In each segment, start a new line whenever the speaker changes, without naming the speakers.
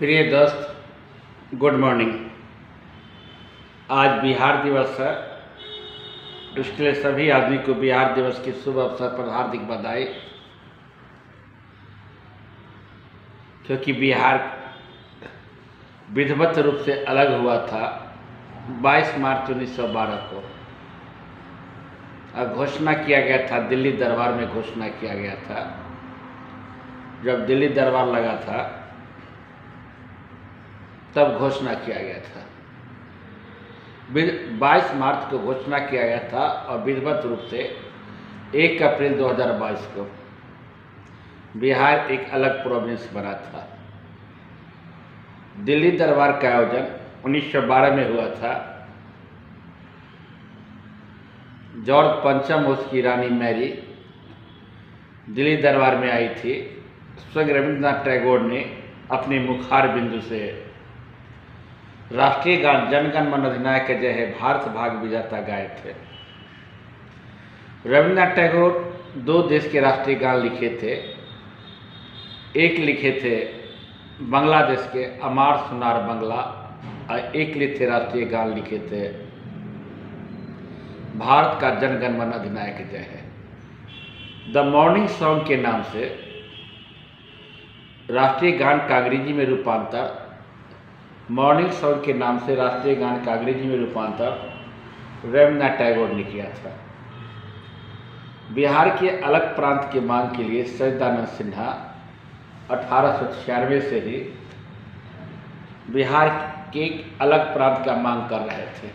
प्रिय दोस्त, good morning. आज बिहार दिवस है। इसके लिए सभी आदमी को बिहार दिवस के शुभ अवसर पर हार्दिक बधाई। क्योंकि बिहार विधिवत रूप से अलग हुआ था 22 मार्च 1912 को। घोषणा किया गया था, दिल्ली दरबार में घोषणा किया गया था। जब दिल्ली दरबार लगा था तब घोषणा किया गया था। 22 मार्च को घोषणा किया गया था और विधिवत रूप से 1 अप्रैल 2022 को बिहार एक अलग प्रोविंस बना था। दिल्ली दरबार का आयोजन 1912 में हुआ था। जॉर्ज पंचम उसकी रानी मैरी दिल्ली दरबार में आई थी। स्वयं रविंद्रनाथ टैगोर ने अपने मुखार बिंदु से राष्ट्रीय गान जनगण मन अधिनायक जय है भारत भाग विधाता गाए थे। रविंद्रनाथ टैगोर 2 देश के राष्ट्रीय गान लिखे थे। एक लिखे थे बांग्लादेश के अमार सुनार बंगला और एक लिखे राष्ट्रीय गान लिखे थे भारत का जनगण मन अधिनायक जय है। द मॉर्निंग सॉन्ग के नाम से राष्ट्रीय गान का अंग्रेजी में रूपांतर, मॉर्निंग सॉन्ग के नाम से राष्ट्रीय गान का अंग्रेजी में रूपांतर रविंद्रनाथ टैगोर ने किया था। बिहार के अलग प्रांत के मांग के लिए सच्चिदानंद सिन्हा 1896 से ही बिहार के अलग प्रांत का मांग कर रहे थे।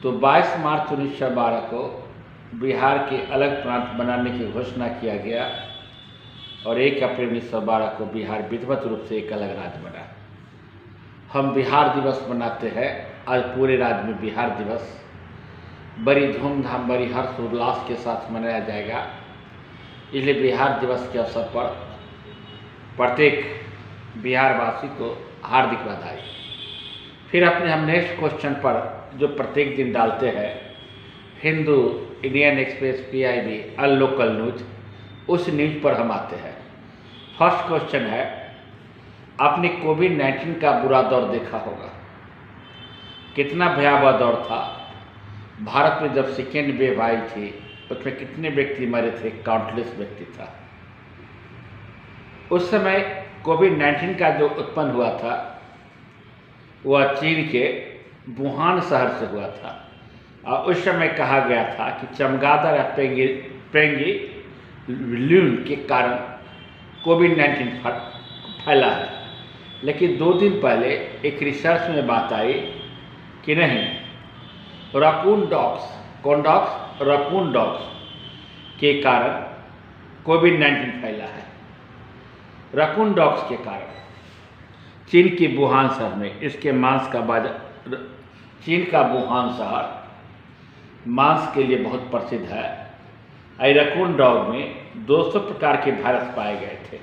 तो 22 मार्च 1912 को बिहार के अलग प्रांत बनाने की घोषणा किया गया और 1 अप्रैल 1912 को बिहार विधिवत रूप से एक अलग राज्य बना। हम बिहार दिवस मनाते हैं। आज पूरे राज्य में बिहार दिवस बड़ी धूमधाम, बड़ी हर्ष उल्लास के साथ मनाया जाएगा। इसलिए बिहार दिवस के अवसर पर प्रत्येक बिहारवासी को हार्दिक बधाई। फिर अपने हम नेक्स्ट क्वेश्चन पर जो प्रत्येक दिन डालते हैं, हिंदू, इंडियन एक्सप्रेस, PIB, अल लोकल न्यूज, उस न्यूज पर हम आते हैं। फर्स्ट क्वेश्चन है, आपने कोविड-19 का बुरा दौर देखा होगा। कितना भयावह दौर था। भारत में जब सेकेंड वेव आई थी उसमें कितने व्यक्ति मरे थे, काउंटलेस व्यक्ति था। उस समय कोविड-19 का जो उत्पन्न हुआ था वह चीन के वुहान शहर से हुआ था और उस समय कहा गया था कि चमगादड़ या पेंगी लून के कारण कोविड-19 फैला है। लेकिन 2 दिन पहले एक रिसर्च में बात आई कि नहीं, रकून डॉग्स के कारण कोविड-19 फैला है। रकून डॉग्स के कारण चीन के वुहान शहर में इसके मांस का बाजार, चीन का वुहान शहर मांस के लिए बहुत प्रसिद्ध है। रकून डॉग में 200 प्रकार के वायरस पाए गए थे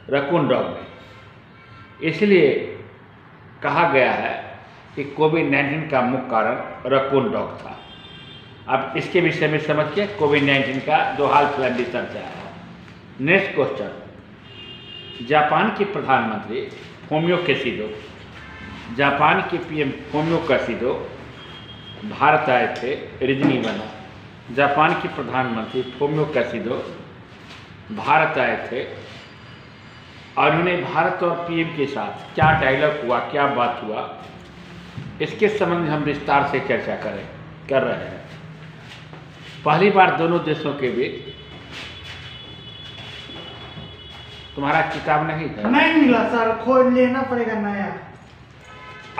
रकून डॉग में। इसलिए कहा गया है कि कोविड-19 का मुख्य कारण रकून डॉग था। अब इसके विषय में समझिए कोविड-19 का जो हाल फिलहाल रिसर्च आया है। नेक्स्ट क्वेश्चन, जापान के प्रधानमंत्री फूमियो किशिडो, जापान के PM फूमियो किशिडो भारत आए थे। रीजनिंग बना, जापान के प्रधानमंत्री फूमियो किशिडो भारत आए थे और उन्होंने भारत और PM के साथ क्या डायलॉग हुआ, क्या बात हुआ, इसके संबंध में हम विस्तार से चर्चा कर रहे हैं। पहली बार दोनों देशों के बीच, तुम्हारा किताब नहीं था?
नहीं मिला सर, खोज लेना पड़ेगा नया।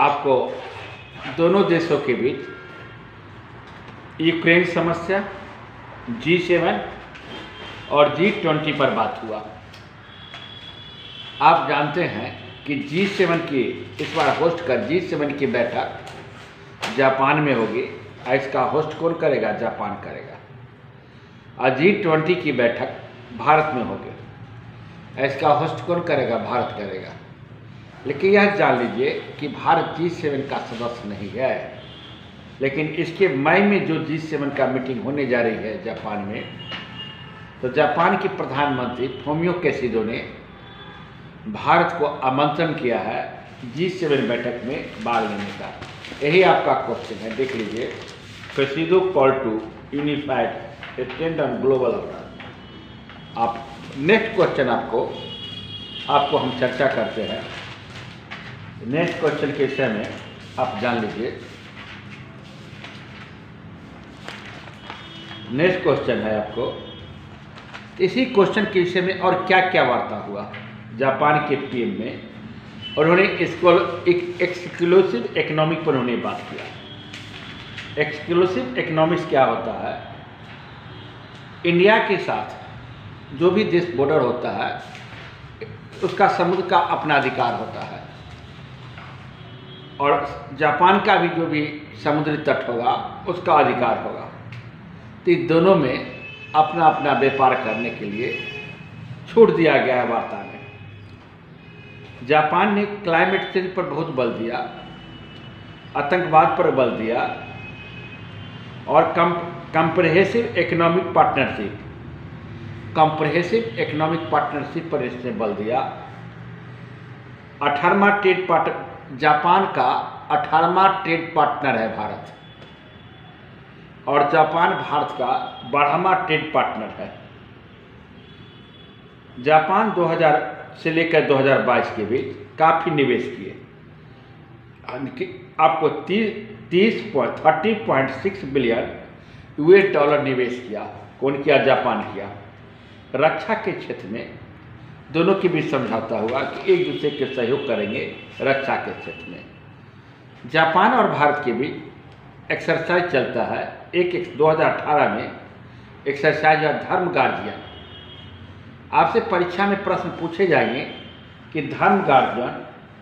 आपको दोनों देशों के बीच यूक्रेन समस्या, G7 और G20 पर बात हुआ। आप जानते हैं कि G7 की इस बार होस्ट कर G7 की बैठक जापान में होगी और इसका होस्ट कौन करेगा? जापान करेगा। और G20 की बैठक भारत में होगी, इसका होस्ट कौन करेगा? भारत करेगा। लेकिन यह जान लीजिए कि भारत G7 का सदस्य नहीं है। लेकिन इसके मई में जो G7 का मीटिंग होने जा रही है जापान में, तो जापान के प्रधानमंत्री फूमियो किशिडो ने भारत को आमंत्रण किया है G7 बैठक में भाग लेने का। यही आपका क्वेश्चन है, देख लीजिए। Presido call to unified stand on global order. आप नेक्स्ट क्वेश्चन आपको हम चर्चा करते हैं। नेक्स्ट क्वेश्चन के विषय में आप जान लीजिए। नेक्स्ट क्वेश्चन है आपको, इसी क्वेश्चन के विषय में और क्या क्या वार्ता हुआ जापान के पीएम में, और उन्होंने इसको एक एक्सक्लूसिव इकोनॉमिक पर उन्होंने बात किया। एक्सक्लूसिव इकोनॉमिक्स क्या होता है? इंडिया के साथ जो भी देश बॉर्डर होता है उसका समुद्र का अपना अधिकार होता है, और जापान का भी जो भी समुद्री तट होगा उसका अधिकार होगा। तो इन दोनों में अपना अपना व्यापार करने के लिए छूट दिया गया है वार्ता में। जापान ने क्लाइमेट चेंज पर बहुत बल दिया, आतंकवाद पर बल दिया, और कंप्रहेसिव इकोनॉमिक पार्टनरशिप पर इसने बल दिया। 18वां ट्रेड पार्टनर, जापान का 18वां ट्रेड पार्टनर है भारत, और जापान भारत का 12वां ट्रेड पार्टनर है। जापान 2000 से लेकर 2022 के बीच काफ़ी निवेश किए। आपको 30.6 बिलियन $US निवेश किया। कौन किया? जापान किया। रक्षा के क्षेत्र में दोनों के बीच समझौता हुआ कि एक दूसरे के सहयोग करेंगे रक्षा के क्षेत्र में। जापान और भारत के बीच एक्सरसाइज चलता है। 2018 में एक्सरसाइज या धर्म गार्जियन। आपसे परीक्षा में प्रश्न पूछे जाएंगे कि धर्म गार्जियन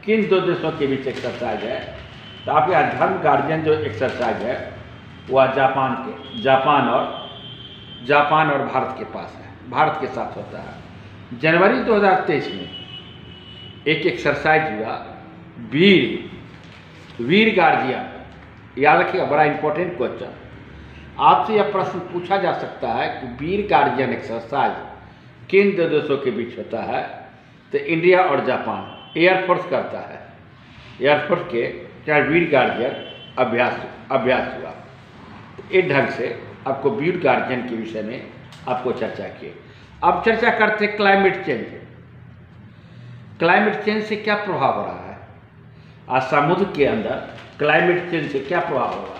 किन दो देशों के बीच एक्सरसाइज है, तो आप यहाँ धर्म गार्जियन जो एक्सरसाइज है वह जापान और भारत के पास है, भारत के साथ होता है। जनवरी 2023 में एक एक्सरसाइज हुआ वीर गार्जियन। याद रखिएगा, बड़ा इंपॉर्टेंट क्वेश्चन। आपसे यह प्रश्न पूछा जा सकता है कि वीर गार्जियन एक्सरसाइज किन दो देशों के बीच होता है, तो इंडिया और जापान। एयरफोर्स करता है, एयरफोर्स के क्या वीर गार्जियन अभ्यास हुआ। तो इस ढंग से आपको वीर गार्जियन के विषय में आपको चर्चा की। अब चर्चा करते क्लाइमेट चेंज। क्लाइमेट चेंज से क्या प्रभाव हो रहा है? आज समुद्र के अंदर क्लाइमेट चेंज से क्या प्रभाव होगा?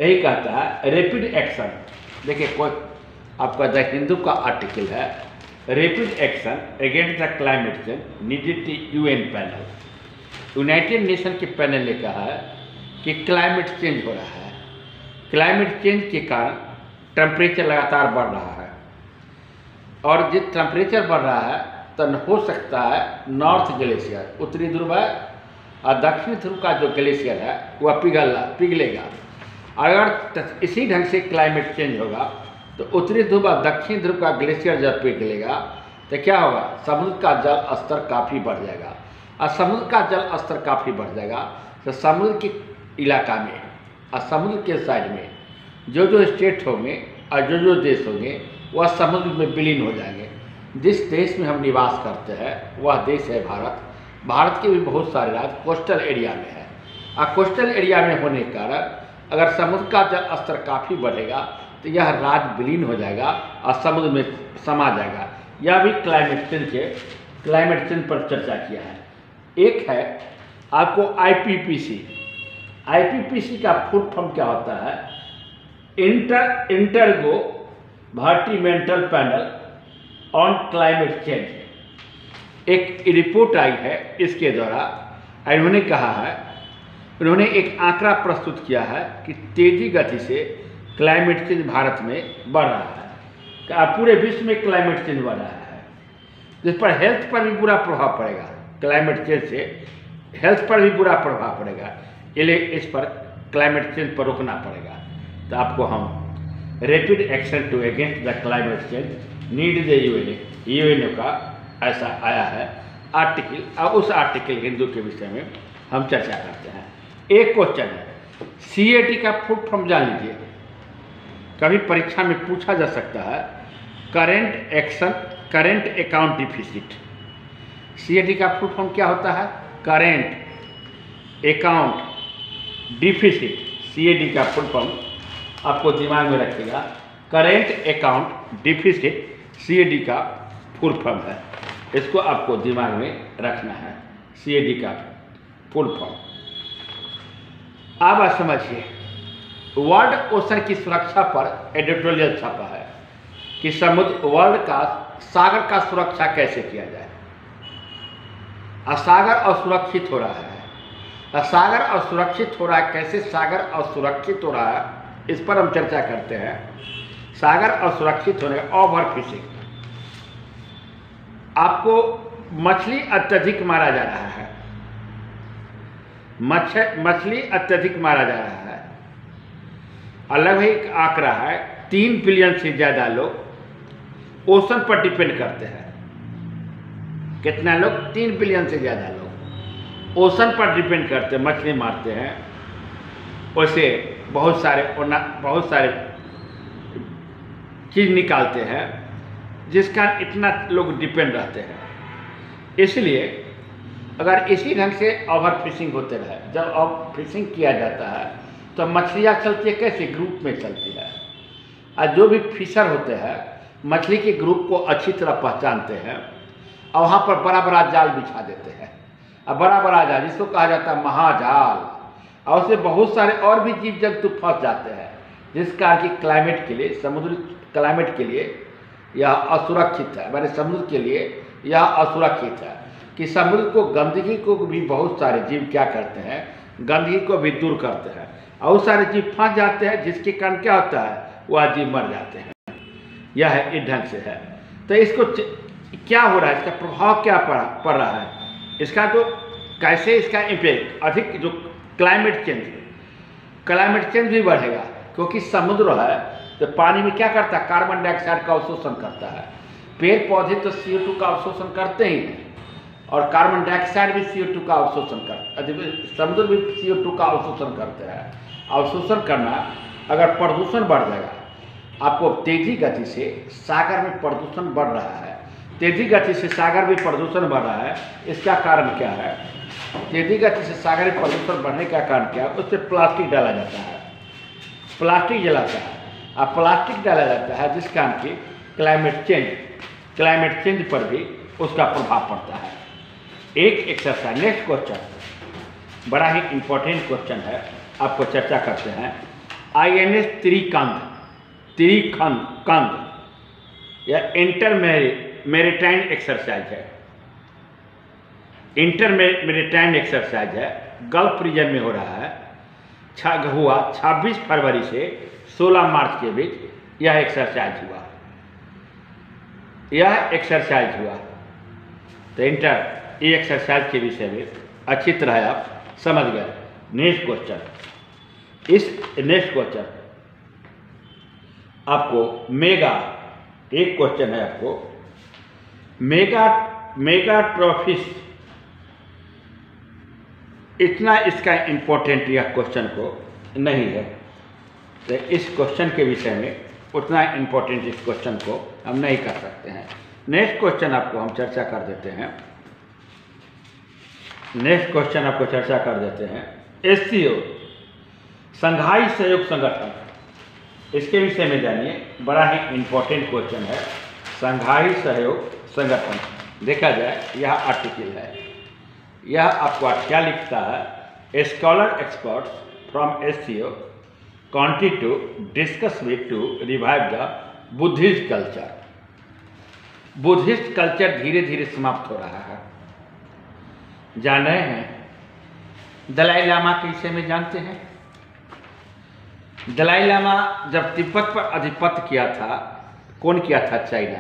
यही कहता है रैपिड एक्शन। देखिए, कोई आपका द हिंदू का आर्टिकल है, rapid action against the climate change needed UN panel. United nation के पैनल ने कहा है कि क्लाइमेट चेंज हो रहा है। क्लाइमेट चेंज के कारण टेम्परेचर लगातार बढ़ रहा है, और जिस टेम्परेचर बढ़ रहा है तो हो सकता है नॉर्थ ग्लेशियर, उत्तरी ध्रुव है, और दक्षिण ध्रुव का जो ग्लेशियर है वह पिघलेगा। अगर इसी ढंग से क्लाइमेट चेंज होगा तो उत्तरी ध्रुव और दक्षिण ध्रुव का ग्लेशियर जब पिघलेगा तो क्या होगा? समुद्र का जल स्तर काफ़ी बढ़ जाएगा, और समुद्र का जल स्तर काफ़ी बढ़ जाएगा तो समुद्र के इलाका में और समुद्र के साइड में जो स्टेट होंगे और जो देश होंगे वह समुद्र में विलीन हो जाएंगे। जिस देश में हम निवास करते हैं वह देश है भारत। भारत के भी बहुत सारे राज्य कोस्टल एरिया में है, और कोस्टल एरिया में होने के कारण अगर समुद्र का जल स्तर काफ़ी बढ़ेगा तो यह राज्य विलीन हो जाएगा और समुद्र में समा जाएगा। यह भी क्लाइमेट चेंज पर चर्चा किया है। एक है आपको IPPC का फुल फॉर्म क्या होता है? Intergo parliamentary panel on climate change. एक रिपोर्ट आई है, इसके द्वारा इन्होंने कहा है, उन्होंने एक आंकड़ा प्रस्तुत किया है कि तेजी गति से क्लाइमेट चेंज भारत में बढ़ रहा है। पूरे विश्व में क्लाइमेट चेंज बढ़ रहा है, जिस पर हेल्थ पर भी बुरा प्रभाव पड़ेगा। क्लाइमेट चेंज से हेल्थ पर भी बुरा प्रभाव पड़ेगा, इसलिए इस पर क्लाइमेट चेंज पर रोकना पड़ेगा। तो आपको हम rapid action to against the climate change need the UN का ऐसा आया है आर्टिकल, और उस आर्टिकल हिंदू के विषय में हम चर्चा करते हैं। एक क्वेश्चन है, CAT का फुल फॉर्म जान लीजिए, कभी परीक्षा में पूछा जा सकता है। Current account deficit. CAD का फुल फॉर्म क्या होता है? Current account deficit. CAD का फुल फॉर्म आपको दिमाग में रखिएगा, करेंट अकाउंट डिफिसिट CAD का फुल फॉर्म है। इसको आपको दिमाग में रखना है, CAD का फुल फॉर्म। अब आप समझिए, वर्ल्ड ओशन की सुरक्षा पर एडिटोरियल छपा है कि समुद्र वर्ल्ड का सागर का सुरक्षा कैसे किया जाए। सागर असुरक्षित हो रहा है, सागर असुरक्षित हो रहा है, कैसे सागर असुरक्षित हो रहा है इस पर हम चर्चा करते हैं। सागर असुरक्षित होने का ओवर फिशिंग, आपको मछली अत्यधिक मारा जा रहा है, मछली अत्यधिक मारा जा रहा है। अलग ही आंकड़ा है, 3 बिलियन से ज़्यादा लोग ओशन पर डिपेंड करते हैं। कितना लोग? 3 बिलियन से ज़्यादा लोग ओशन पर डिपेंड करते हैं, मछली मारते हैं। वैसे बहुत सारे चीज़ निकालते हैं जिसका इतना लोग डिपेंड रहते हैं। इसलिए अगर इसी ढंग से ओवर फिशिंग होते रहे, जब ओवर फिशिंग किया जाता है तो मछलियाँ चलती है कैसे? ग्रुप में चलती है। और जो भी फिशर होते हैं मछली के ग्रुप को अच्छी तरह पहचानते हैं और वहाँ पर बड़ा बड़ा जाल बिछा देते हैं। और बड़ा बड़ा जाल जिसको कहा जाता है महाजाल, और उससे बहुत सारे और भी जीव जंतु फंस जाते हैं, जिस कारण की क्लाइमेट के लिए, समुद्री क्लाइमेट के लिए यह असुरक्षित है। हमारे समुद्र के लिए यह असुरक्षित है कि समुद्र को, गंदगी को भी बहुत सारे जीव क्या करते हैं, गंदगी को भी दूर करते हैं और सारे जीव फंस जाते हैं, जिसके कारण क्या होता है? वह जीव मर जाते हैं। यह इस ढंग से है। तो इसको क्या हो रहा है, इसका प्रभाव क्या पड़ रहा है, इसका तो कैसे इसका इम्पैक्ट अधिक, जो क्लाइमेट चेंज भी बढ़ेगा, क्योंकि समुद्र है तो पानी में क्या करता है? कार्बन डाइऑक्साइड का अवशोषण करता है। पेड़ पौधे तो CO2 का अवशोषण करते ही हैं, और कार्बन डाइऑक्साइड भी CO2 का अवशोषण करता है, समुद्र भी CO2 का अवशोषण करते हैं। अवशोषण करना, अगर प्रदूषण बढ़ जाएगा, आपको तेजी गति से सागर में प्रदूषण बढ़ रहा है, तेजी गति से सागर में प्रदूषण बढ़ रहा है। इसका कारण क्या है? तेजी गति से सागर में प्रदूषण बढ़ने का कारण क्या है? उससे प्लास्टिक डाला जाता है, प्लास्टिक जलाता है, और प्लास्टिक डाला जाता है जिस कारण की क्लाइमेट चेंज पर भी उसका प्रभाव पड़ता है। एक एक्सरसाइज, नेक्स्ट क्वेश्चन बड़ा ही इंपॉर्टेंट क्वेश्चन है, आपको चर्चा करते हैं। INS त्रिकंद यह इंटर मैरीटाइन एक्सरसाइज है, इंटर मैरीटाइन एक्सरसाइज है, गल्फ रीजन में हो रहा है। हुआ 26 फरवरी से 16 मार्च के बीच यह एक्सरसाइज हुआ। तो ये एक्सरसाइज के विषय में अच्छी तरह आप समझ गए। नेक्स्ट क्वेश्चन आपको एक क्वेश्चन है आपको, मेगा ट्रॉफिस, इतना इसका इम्पोर्टेंट यह क्वेश्चन को नहीं है, तो इस क्वेश्चन के विषय में उतना इम्पोर्टेंट इस क्वेश्चन को हम नहीं कर सकते हैं। नेक्स्ट क्वेश्चन आपको हम चर्चा कर देते हैं। SCO, संघाई सहयोग संगठन, इसके विषय में जानिए, बड़ा ही इम्पोर्टेंट क्वेश्चन है। संघाई सहयोग संगठन, देखा जाए यह आर्टिकल है, यह आपको क्या लिखता है? Scholar experts from SCO country to discuss with to revive the Buddhist culture. Buddhist culture धीरे धीरे समाप्त हो रहा है। जान रहे हैं दलाई लामा के विषय में जानते हैं? दलाई लामा जब तिब्बत पर आधिपत्य किया था, कौन किया था? चाइना।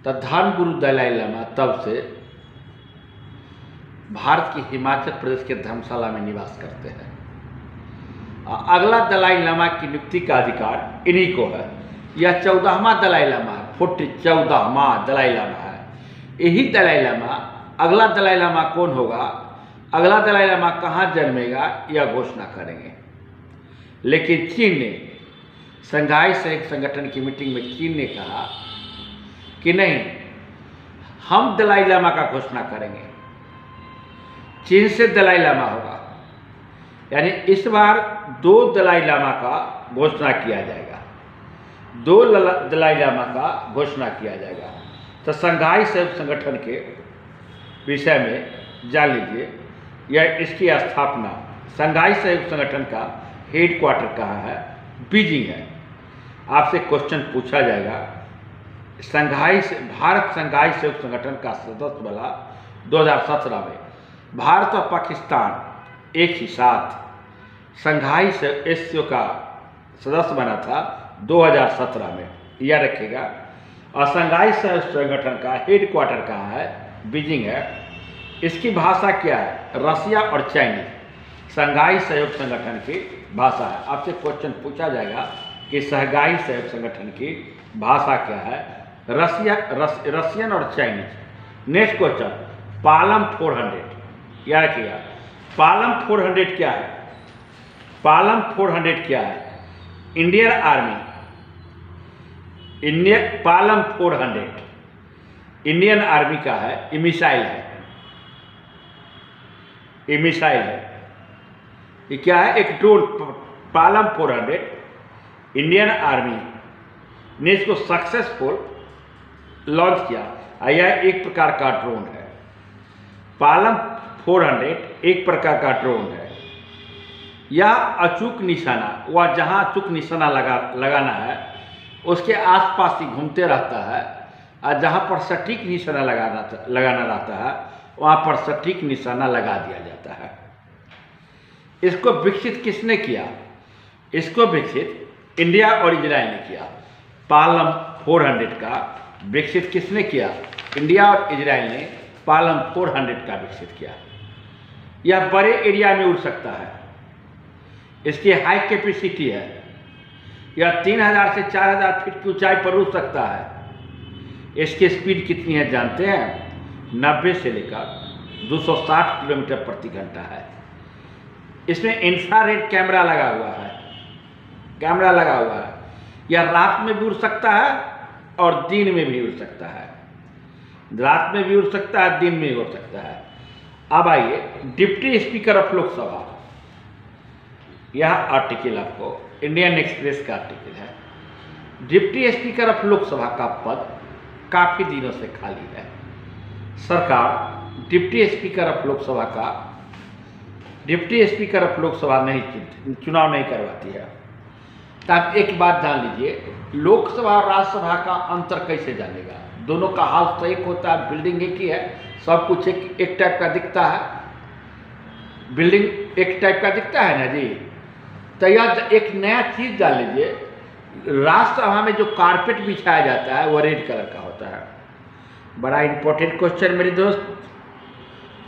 तो धर्मगुरु दलाई लामा तब से भारत के हिमाचल प्रदेश के धर्मशाला में निवास करते हैं। अगला दलाई लामा की नियुक्ति का अधिकार इन्हीं को है। यह 14वां दलाई लामा है, 14वां दलाई लामा है। यही दलाई लामा, अगला दलाई लामा कौन होगा, अगला दलाई लामा कहाँ जन्मेगा, यह घोषणा करेंगे। लेकिन चीन ने, संघाई सहयोग संगठन की मीटिंग में चीन ने कहा कि नहीं, हम दलाई लामा का घोषणा करेंगे, चीन से दलाई लामा होगा। यानी इस बार 2 दलाई लामा का घोषणा किया जाएगा, 2 दलाई लामा का घोषणा किया जाएगा। तो शंघाई सहयोग संगठन के विषय में जान लीजिए, यह इसकी स्थापना, शंघाई सहयोग संगठन का हेडक्वार्टर कहाँ है? बीजिंग है। आपसे क्वेश्चन पूछा जाएगा, भारत शंघाई सहयोग संगठन का सदस्य बना 2017 में। भारत और पाकिस्तान एक ही साथ शंघाई एससीओ का सदस्य बना था 2017 में, याद रखिएगा। और शंघाई सहयोग संगठन का हेडक्वार्टर कहाँ है? बीजिंग है। इसकी भाषा क्या है? रसिया और चाइनीज शंघाई सहयोग संगठन की भाषा है। आपसे क्वेश्चन पूछा जाएगा कि शंघाई सहयोग संगठन की भाषा क्या है? रसियन और चाइनीज। नेक्स्ट क्वेश्चन, पालम 400 याद किया। पालम 400 क्या है? पालम 400 क्या है? Indian army, Palam 400 Indian army का है। ये मिसाइल है, ये मिसाइल है। ये क्या है? एक ड्रोन। पालम 400 इंडियन आर्मी ने इसको सक्सेसफुल लॉन्च किया। यह एक प्रकार का ड्रोन है। पालम 400 एक प्रकार का ड्रोन है। यह अचूक निशाना, वह जहां अचूक निशाना लगाना है उसके आसपास ही घूमते रहता है, और जहां पर सटीक निशाना लगाना रहता है वहां पर सटीक निशाना लगा दिया जाता है। इसको विकसित किसने किया? इसको विकसित इंडिया और इजराइल ने किया। पालम 400 का विकसित किसने किया? इंडिया और इजराइल ने पालम 400 का विकसित किया। यह बड़े एरिया में उड़ सकता है। इसकी हाई कैपेसिटी है। यह 3000 से 4000 फीट की ऊंचाई पर उड़ सकता है। इसकी स्पीड कितनी है जानते हैं? 90 से लेकर 260 किलोमीटर प्रति घंटा है। इसमें इंफ्रारेड कैमरा लगा हुआ है, कैमरा लगा हुआ है। यह रात में भी उड़ सकता है और दिन में भी उड़ सकता है। रात में भी उड़ सकता है, दिन में भी उड़ सकता है। अब आइए, डिप्टी स्पीकर ऑफ लोकसभा, यह आर्टिकल आपको इंडियन एक्सप्रेस का आर्टिकल है। डिप्टी स्पीकर ऑफ लोकसभा का पद काफी दिनों से खाली है। सरकार डिप्टी स्पीकर ऑफ लोकसभा का चुनाव नहीं करवाती है। तो आप एक बात जान लीजिए, लोकसभा और राज्यसभा का अंतर कैसे जानेगा? दोनों का हाउस तो एक होता है, बिल्डिंग एक ही है, सब कुछ एक टाइप का दिखता है, बिल्डिंग एक टाइप का दिखता है ना जी। तो यह एक नया चीज जान लीजिए, राज्यसभा में जो कारपेट बिछाया जाता है वह रेड कलर का होता है। बड़ा इंपॉर्टेंट क्वेश्चन मेरे दोस्त,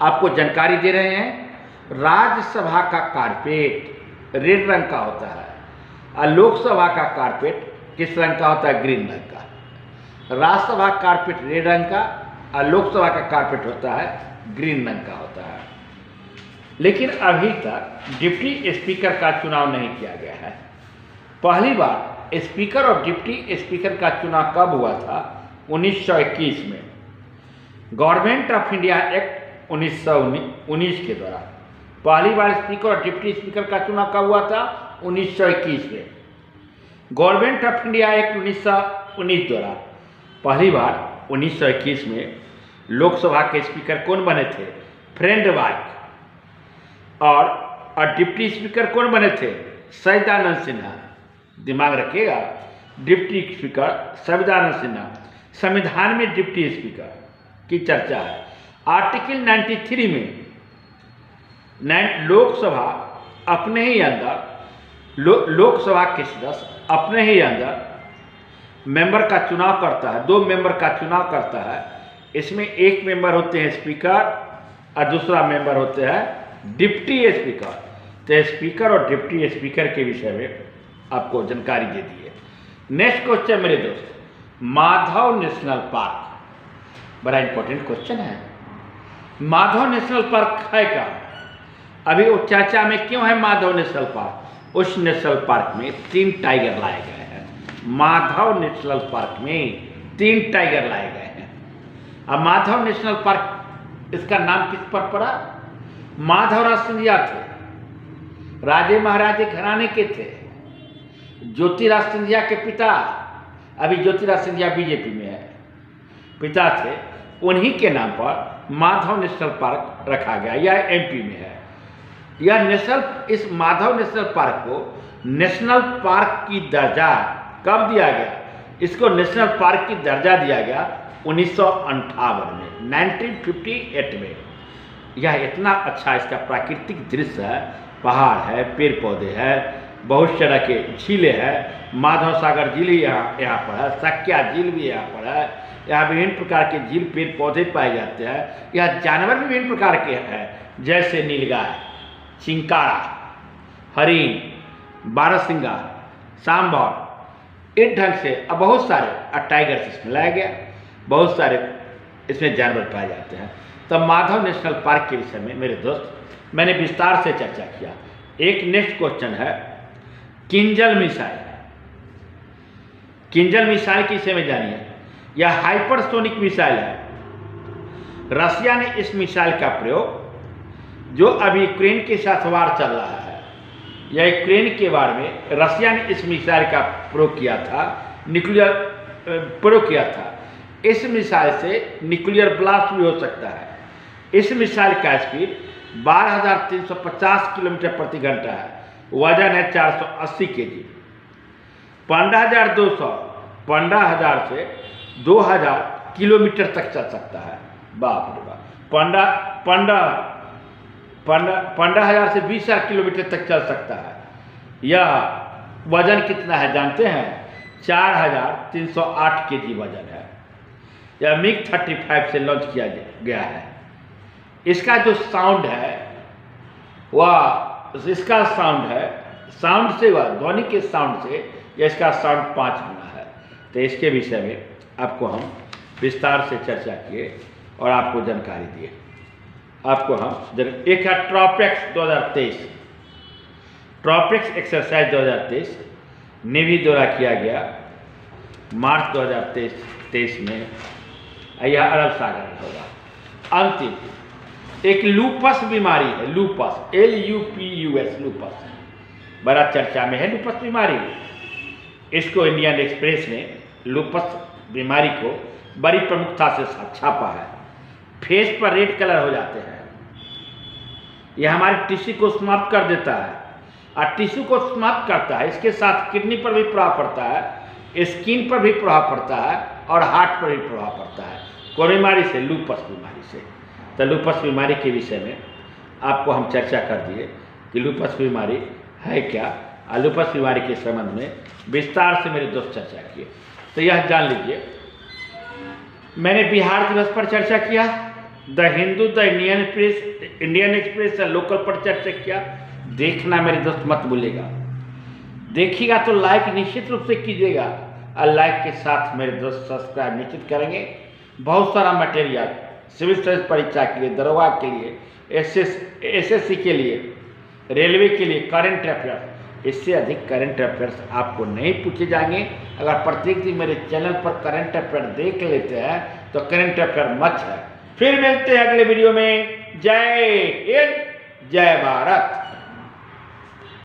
आपको जानकारी दे रहे हैं। राज्यसभा का कारपेट रेड रंग का होता है और लोकसभा का कारपेट किस रंग का होता है? ग्रीन रंग का। राज्यसभा कारपेट रेड रंग का और लोकसभा का कारपेट होता है ग्रीन रंग का होता है। लेकिन अभी तक डिप्टी स्पीकर का चुनाव नहीं किया गया है। पहली बार स्पीकर और डिप्टी स्पीकर का चुनाव कब हुआ था? 1921 में, गवर्नमेंट ऑफ इंडिया एक्ट 1919 के द्वारा पहली बार स्पीकर और डिप्टी स्पीकर का चुनाव कब हुआ था? 1921 में। गवर्नमेंट ऑफ इंडिया एक्ट 1919 द्वारा पहली बार 1921 में लोकसभा के स्पीकर कौन बने थे? फ्रेंड वाइक। और डिप्टी स्पीकर कौन बने थे? सच्चिदानंद सिन्हा। दिमाग रखिएगा, डिप्टी स्पीकर सच्चिदानंद सिन्हा। संविधान में डिप्टी स्पीकर की चर्चा है। आर्टिकल 93 में लोकसभा अपने ही अंदर, लोकसभा के सदस्य अपने ही अंदर मेंबर का चुनाव करता है, 2 मेंबर का चुनाव करता है। इसमें एक मेंबर होते हैं स्पीकर और दूसरा मेंबर होते हैं डिप्टी स्पीकर। तो स्पीकर और डिप्टी स्पीकर के विषय में आपको जानकारी दे दी है। नेक्स्ट क्वेश्चन मेरे दोस्त, माधव नेशनल पार्क, बड़ा इंपॉर्टेंट क्वेश्चन है। माधव नेशनल पार्क है क्या? अभी वो चर्चा में क्यों है माधव नेशनल पार्क? उस नेशनल पार्क में 3 टाइगर लाए गए हैं। माधव नेशनल पार्क में 3 टाइगर लाए गए हैं। अब माधव नेशनल पार्क, इसका नाम किस पर पड़ा? माधवराज सिंधिया थे, राजे महाराजे घराने के थे, ज्योतिराज सिंधिया के पिता, अभी ज्योतिराज सिंधिया बीजेपी में है, पिता थे, उन्हीं के नाम पर माधव नेशनल पार्क रखा गया। यह एमपी में है। इस माधव नेशनल पार्क को नेशनल पार्क की दर्जा कब दिया गया? इसको नेशनल पार्क की दर्जा दिया गया 1958 में, 1958 में। यह इतना अच्छा इसका प्राकृतिक दृश्य है, पहाड़ है, पेड़ पौधे है, बहुत तरह के झीलें हैं, माधव सागर झील यहाँ पर है, सक्या झील भी यहाँ पर है। यहाँ विभिन्न प्रकार के झील, पेड़ पौधे पाए जाते हैं। यह जानवर भी विभिन्न प्रकार के हैं, जैसे नीलगाय, चिंकारा, हरिण, बारहसिंगा, सांभर, इस ढंग से अब बहुत सारे टाइगर इसमें लाया गया, बहुत सारे इसमें जानवर पाए जाते हैं। तो माधव नेशनल पार्क के विषय में मेरे दोस्त मैंने विस्तार से चर्चा किया। एक नेक्स्ट क्वेश्चन है किंजल मिसाइल। किंजल मिसाइल के विषय में जानिए। यह हाइपरसोनिक मिसाइल है। रसिया ने इस मिसाइल का प्रयोग, जो अभी यूक्रेन के साथ वार चल रहा है, या यूक्रेन के वार में रसिया ने इस मिसाइल का प्रयोग किया था, न्यूक्लियर प्रयोग किया था। इस मिसाइल से न्यूक्लियर ब्लास्ट भी हो सकता है। इस मिसाइल का स्पीड 12,350 किलोमीटर प्रति घंटा है। वजन है 480 केजी। 15,000 से 2,000 किलोमीटर तक चल सकता है। बाप रे बाप, 15,000 से 20,000 किलोमीटर तक चल सकता है। यह वजन कितना है जानते हैं? 4,308 केजी वजन है। यह मिग 35 से लॉन्च किया गया है। इसका जो साउंड है वह, इसका साउंड है, साउंड से वह ध्वनि के साउंड से इसका साउंड 5 गुना है। तो इसके विषय में आपको हम विस्तार से चर्चा किए और आपको जानकारी दिए। आपको हम एक है ट्रॉपेक्स 2023, ट्रॉपेक्स एक्सरसाइज 2023 नेवी द्वारा किया गया मार्च 2023 में। यह अरब सागर में होगा। अंतिम एक लूपस बीमारी है, लूपस, LUPUS, लूपस बड़ा चर्चा में है। लूपस बीमारी, इसको इंडियन एक्सप्रेस ने लूपस बीमारी को बड़ी प्रमुखता से छापा है। फेस पर रेड कलर हो जाते हैं। यह हमारे टिश्यू को समाप्त कर देता है, और टिश्यू को समाप्त करता है, इसके साथ किडनी पर भी प्रभाव पड़ता है, स्किन पर भी प्रभाव पड़ता है, और हार्ट पर भी प्रभाव पड़ता है। कौन बीमारी से? लूपस बीमारी से। तो लूपस बीमारी के विषय में आपको हम चर्चा कर दिए कि लूपस बीमारी है क्या, और लूपस बीमारी के संबंध में विस्तार से मेरे दोस्त चर्चा किए। तो यह जान लीजिए, मैंने बिहार दिवस पर चर्चा किया, the Hindu, the Indian express, local पर चर्चा किया। देखना मेरे दोस्त मत भूलिएगा। देखिएगा तो लाइक निश्चित रूप से कीजिएगा, और लाइक के साथ मेरे दोस्त सब्सक्राइब निश्चित करेंगे। बहुत सारा मटेरियल सिविल सर्विस परीक्षा के लिए, दरोगा के लिए, SSC के लिए, रेलवे के लिए, करंट अफेयर्स, इससे अधिक करंट अफेयर्स आपको नहीं पूछे जाएंगे। अगर प्रत्येक दिन मेरे चैनल पर करंट अफेयर देख लेते हैं तो करंट अफेयर मच है। फिर मिलते हैं अगले वीडियो में। जय हिंद, जय भारत।